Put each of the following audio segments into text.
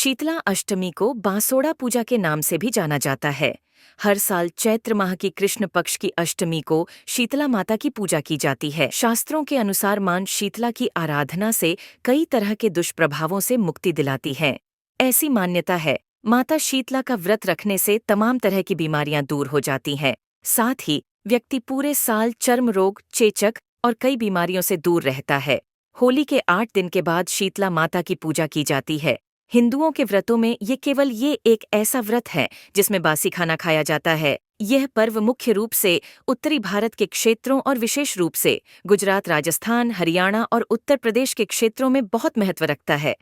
शीतला अष्टमी को बांसोड़ा पूजा के नाम से भी जाना जाता है। हर साल चैत्र माह की कृष्ण पक्ष की अष्टमी को शीतला माता की पूजा की जाती है। शास्त्रों के अनुसार मां शीतला की आराधना से कई तरह के दुष्प्रभावों से मुक्ति दिलाती है। ऐसी मान्यता है, माता शीतला का व्रत रखने से तमाम तरह की बीमारियां दूर हो जाती हैं। साथ ही व्यक्ति पूरे साल चर्म रोग, चेचक और कई बीमारियों से दूर रहता है। होली के 8 दिन के बाद शीतला माता की पूजा की जाती है। हिंदुओं के व्रतों में ये एक ऐसा व्रत है जिसमें बासी खाना खाया जाता है। यह पर्व मुख्य रूप से उत्तरी भारत के क्षेत्रों और विशेष रूप से गुजरात, राजस्थान, हरियाणा और उत्तर प्रदेश के क्षेत्रों में बहुत महत्व रखता है।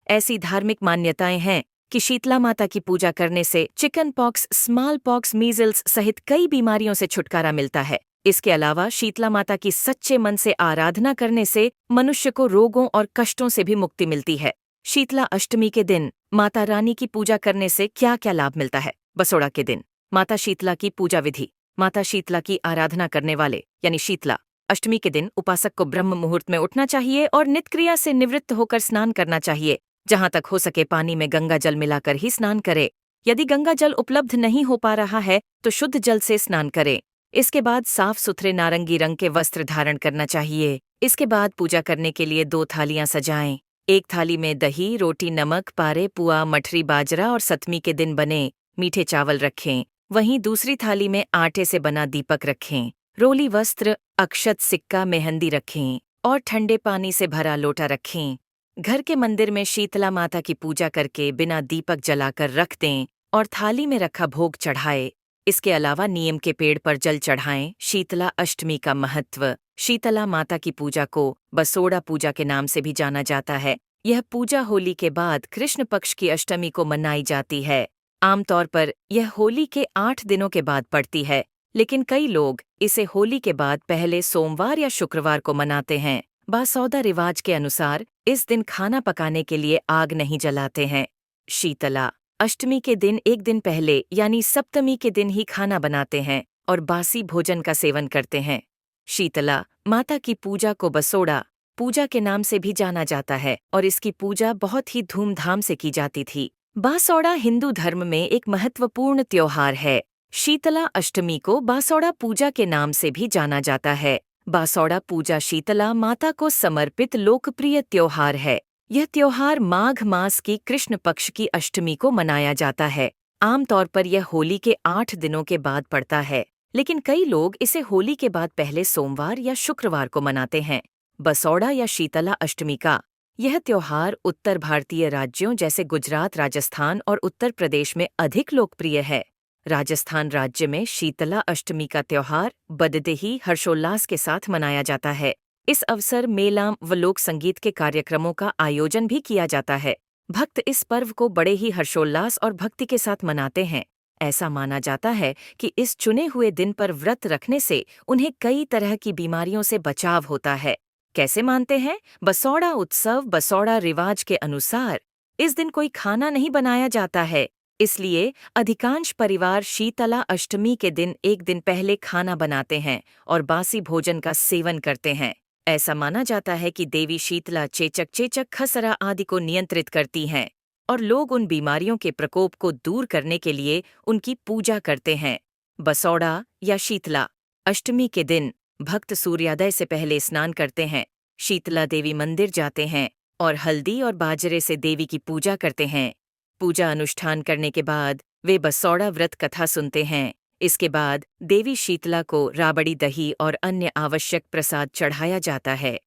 ऐसी धार्मिक मान्यताएं हैं कि शीतला माता की पूजा करने से chicken pox, small pox, measles सहित कई बीमारियों से छुटकारा मिलता है। इसके अलावा शीतला माता की सच्चे मन से आराधना करने से मनुष्य को रोगों और कष्टों से भी मुक्ति मिलती है। शीतला अष्टमी के दिन माता रानी की पूजा करने से क्या क्या लाभ मिलता है? बसोड़ा के दिन माता शीतला की पूजा विधि। माता शीतला की आराधना करने वाले यानी शीतला अष्टमी के दिन उपासक को ब्रह्म मुहूर्त में उठना चाहिए और नित्यक्रिया से निवृत्त होकर स्नान करना चाहिए। जहां तक हो सके पानी में गंगा जल मिलाकर ही स्नान करे। यदि गंगा जल उपलब्ध नहीं हो पा रहा है तो शुद्ध जल से स्नान करें। इसके बाद साफ सुथरे नारंगी रंग के वस्त्र धारण करना चाहिए। इसके बाद पूजा करने के लिए 2 थालियां सजाएं। एक थाली में दही, रोटी, नमक, पारे, पुआ, मठरी, बाजरा और सतमी के दिन बने मीठे चावल रखें। वहीं दूसरी थाली में आटे से बना दीपक रखें। रोली वस्त्र, अक्षत, सिक्का, मेहंदी रखें और ठंडे पानी से भरा लोटा रखें। घर के मंदिर में शीतला माता की पूजा करके बिना दीपक जलाकर रख दें और थाली में रखा भोग चढ़ाए। इसके अलावा नीम के पेड़ पर जल चढ़ाएं। शीतला अष्टमी का महत्व। शीतला माता की पूजा को बसोड़ा पूजा के नाम से भी जाना जाता है। यह पूजा होली के बाद कृष्ण पक्ष की अष्टमी को मनाई जाती है। आमतौर पर यह होली के 8 दिनों के बाद पड़ती है, लेकिन कई लोग इसे होली के बाद पहले सोमवार या शुक्रवार को मनाते हैं। बासौदा रिवाज के अनुसार इस दिन खाना पकाने के लिए आग नहीं जलाते हैं। शीतला अष्टमी के दिन एक दिन पहले यानी सप्तमी के दिन ही खाना बनाते हैं और बासी भोजन का सेवन करते हैं। शीतला माता की पूजा को बसोड़ा पूजा के नाम से भी जाना जाता है और इसकी पूजा बहुत ही धूमधाम से की जाती थी। बासोड़ा हिंदू धर्म में एक महत्वपूर्ण त्योहार है। शीतला अष्टमी को बासोड़ा पूजा के नाम से भी जाना जाता है। बासोड़ा पूजा शीतला माता को समर्पित लोकप्रिय त्योहार है। यह त्योहार माघ मास की कृष्ण पक्ष की अष्टमी को मनाया जाता है। आमतौर पर यह होली के 8 दिनों के बाद पड़ता है, लेकिन कई लोग इसे होली के बाद पहले सोमवार या शुक्रवार को मनाते हैं। बसोड़ा या शीतला अष्टमी का यह त्योहार उत्तर भारतीय राज्यों जैसे गुजरात, राजस्थान और उत्तर प्रदेश में अधिक लोकप्रिय है। राजस्थान राज्य में शीतला अष्टमी का त्योहार बददेही हर्षोल्लास के साथ मनाया जाता है। इस अवसर मेला व लोक संगीत के कार्यक्रमों का आयोजन भी किया जाता है। भक्त इस पर्व को बड़े ही हर्षोल्लास और भक्ति के साथ मनाते हैं। ऐसा माना जाता है कि इस चुने हुए दिन पर व्रत रखने से उन्हें कई तरह की बीमारियों से बचाव होता है। कैसे मानते हैं? बसोड़ा उत्सव, बसोड़ा रिवाज के अनुसार इस दिन कोई खाना नहीं बनाया जाता है। इसलिए अधिकांश परिवार शीतला अष्टमी के दिन एक दिन पहले खाना बनाते हैं और बासी भोजन का सेवन करते हैं। ऐसा माना जाता है कि देवी शीतला चेचक, खसरा आदि को नियंत्रित करती हैं और लोग उन बीमारियों के प्रकोप को दूर करने के लिए उनकी पूजा करते हैं। बसोड़ा या शीतला अष्टमी के दिन भक्त सूर्योदय से पहले स्नान करते हैं, शीतला देवी मंदिर जाते हैं और हल्दी और बाजरे से देवी की पूजा करते हैं। पूजा अनुष्ठान करने के बाद वे बसोड़ा व्रत कथा सुनते हैं। इसके बाद देवी शीतला को राबड़ी, दही और अन्य आवश्यक प्रसाद चढ़ाया जाता है।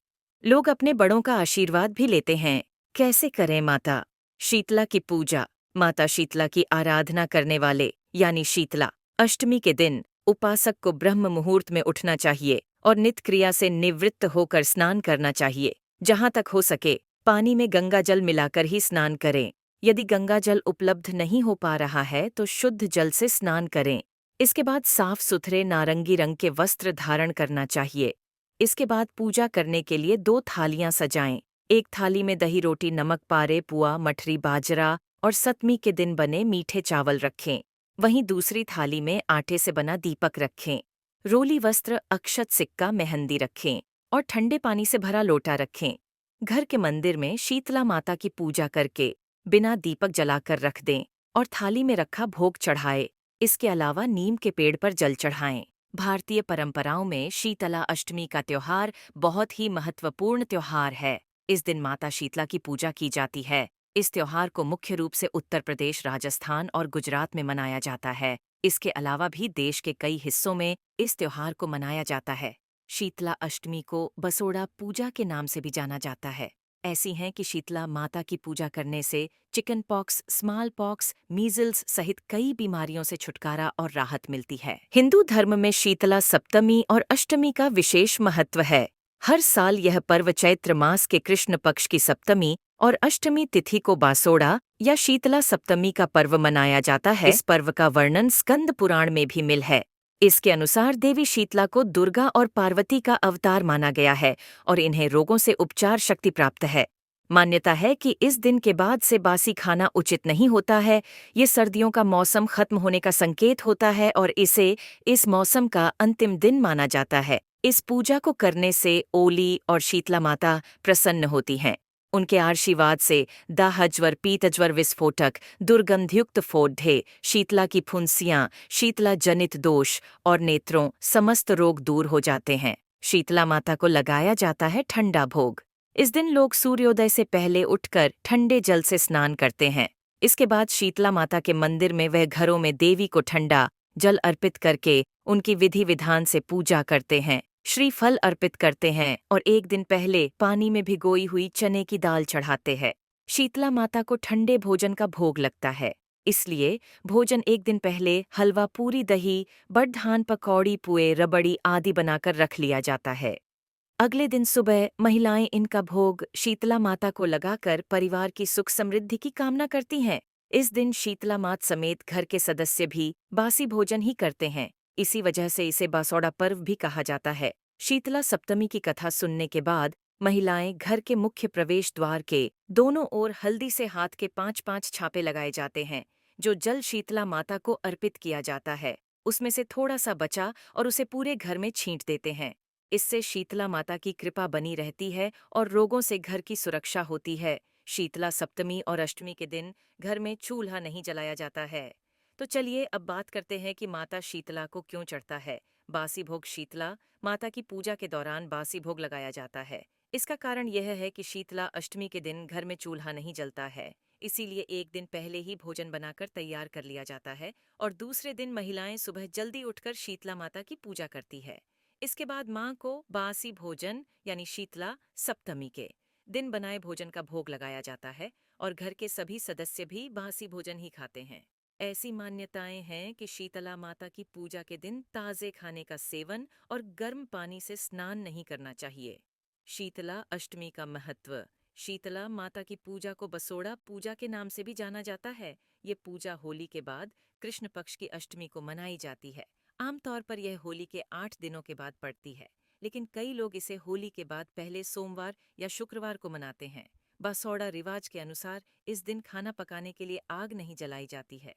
लोग अपने बड़ों का आशीर्वाद भी लेते हैं। कैसे करें माता शीतला की पूजा? माता शीतला की आराधना करने वाले यानी शीतला अष्टमी के दिन उपासक को ब्रह्म मुहूर्त में उठना चाहिए और नित्य क्रिया से निवृत्त होकर स्नान करना चाहिए। जहां तक हो सके पानी में गंगा जल मिलाकर ही स्नान करें। यदि गंगा जल उपलब्ध नहीं हो पा रहा है तो शुद्ध जल से स्नान करें। इसके बाद साफ सुथरे नारंगी रंग के वस्त्र धारण करना चाहिए। इसके बाद पूजा करने के लिए 2 थालियां सजाएं। एक थाली में दही, रोटी, नमक, पारे, पुआ, मठरी, बाजरा और सतमी के दिन बने मीठे चावल रखें। वहीं दूसरी थाली में आटे से बना दीपक रखें। रोली वस्त्र, अक्षत, सिक्का, मेहंदी रखें और ठंडे पानी से भरा लोटा रखें। घर के मंदिर में शीतला माता की पूजा करके बिना दीपक जलाकर रख दें और थाली में रखा भोग चढ़ाए। इसके अलावा नीम के पेड़ पर जल चढ़ाएं। भारतीय परंपराओं में शीतला अष्टमी का त्योहार बहुत ही महत्वपूर्ण त्योहार है। इस दिन माता शीतला की पूजा की जाती है। इस त्योहार को मुख्य रूप से उत्तर प्रदेश, राजस्थान और गुजरात में मनाया जाता है। इसके अलावा भी देश के कई हिस्सों में इस त्योहार को मनाया जाता है। शीतला अष्टमी को बसोड़ा पूजा के नाम से भी जाना जाता है। ऐसी हैं कि शीतला माता की पूजा करने से chicken pox, small pox, measles सहित कई बीमारियों से छुटकारा और राहत मिलती है। हिंदू धर्म में शीतला सप्तमी और अष्टमी का विशेष महत्व है। हर साल यह पर्व चैत्र मास के कृष्ण पक्ष की सप्तमी और अष्टमी तिथि को बासोड़ा या शीतला सप्तमी का पर्व मनाया जाता है। इस पर्व का वर्णन स्कंद पुराण में भी मिल है। इसके अनुसार देवी शीतला को दुर्गा और पार्वती का अवतार माना गया है और इन्हें रोगों से उपचार शक्ति प्राप्त है। मान्यता है कि इस दिन के बाद से बासी खाना उचित नहीं होता है। ये सर्दियों का मौसम खत्म होने का संकेत होता है और इसे इस मौसम का अंतिम दिन माना जाता है। इस पूजा को करने से ओली और शीतला माता प्रसन्न होती हैं। उनके आशीर्वाद से दाहज्वर, पीतज्वर विस्फोटक, दुर्गंधयुक्त फोड़े, शीतला की फुंसियां, शीतला जनित दोष और नेत्रों समस्त रोग दूर हो जाते हैं। शीतला माता को लगाया जाता है ठंडा भोग। इस दिन लोग सूर्योदय से पहले उठकर ठंडे जल से स्नान करते हैं। इसके बाद शीतला माता के मंदिर में वह घरों में देवी को ठंडा जल अर्पित करके उनकी विधि विधान से पूजा करते हैं, श्रीफल अर्पित करते हैं और एक दिन पहले पानी में भिगोई हुई चने की दाल चढ़ाते हैं। शीतला माता को ठंडे भोजन का भोग लगता है, इसलिए भोजन एक दिन पहले हलवा, पूरी, दही, बड़धान, पकौड़ी, पुए, रबड़ी आदि बनाकर रख लिया जाता है। अगले दिन सुबह महिलाएं इनका भोग शीतला माता को लगाकर परिवार की सुख समृद्धि की कामना करती हैं। इस दिन शीतला मात समेत घर के सदस्य भी बासी भोजन ही करते हैं। इसी वजह से इसे बासोड़ा पर्व भी कहा जाता है। शीतला सप्तमी की कथा सुनने के बाद महिलाएं घर के मुख्य प्रवेश द्वार के दोनों ओर हल्दी से हाथ के 5-5 छापे लगाए जाते हैं, जो जल शीतला माता को अर्पित किया जाता है। उसमें से थोड़ा सा बचा और उसे पूरे घर में छींट देते हैं। इससे शीतला माता की कृपा बनी रहती है और रोगों से घर की सुरक्षा होती है। शीतला सप्तमी और अष्टमी के दिन घर में चूल्हा नहीं जलाया जाता है। तो चलिए अब बात करते हैं कि माता शीतला को क्यों चढ़ता है बासी भोग। शीतला माता की पूजा के दौरान बासी भोग लगाया जाता है। इसका कारण यह है कि शीतला अष्टमी के दिन घर में चूल्हा नहीं जलता है, इसीलिए एक दिन पहले ही भोजन बनाकर तैयार कर लिया जाता है और दूसरे दिन महिलाएं सुबह जल्दी उठकर शीतला माता की पूजा करती है। इसके बाद मां को बासी भोजन यानी शीतला सप्तमी के दिन बनाए भोजन का भोग लगाया जाता है और घर के सभी सदस्य भी बासी भोजन ही खाते हैं। ऐसी मान्यताएं हैं कि शीतला माता की पूजा के दिन ताजे खाने का सेवन और गर्म पानी से स्नान नहीं करना चाहिए। शीतला अष्टमी का महत्व। शीतला माता की पूजा को बसोड़ा पूजा के नाम से भी जाना जाता है। ये पूजा होली के बाद कृष्ण पक्ष की अष्टमी को मनाई जाती है। आमतौर पर यह होली के 8 दिनों के बाद पड़ती है, लेकिन कई लोग इसे होली के बाद पहले सोमवार या शुक्रवार को मनाते हैं। बसौड़ा रिवाज के अनुसार इस दिन खाना पकाने के लिए आग नहीं जलाई जाती है।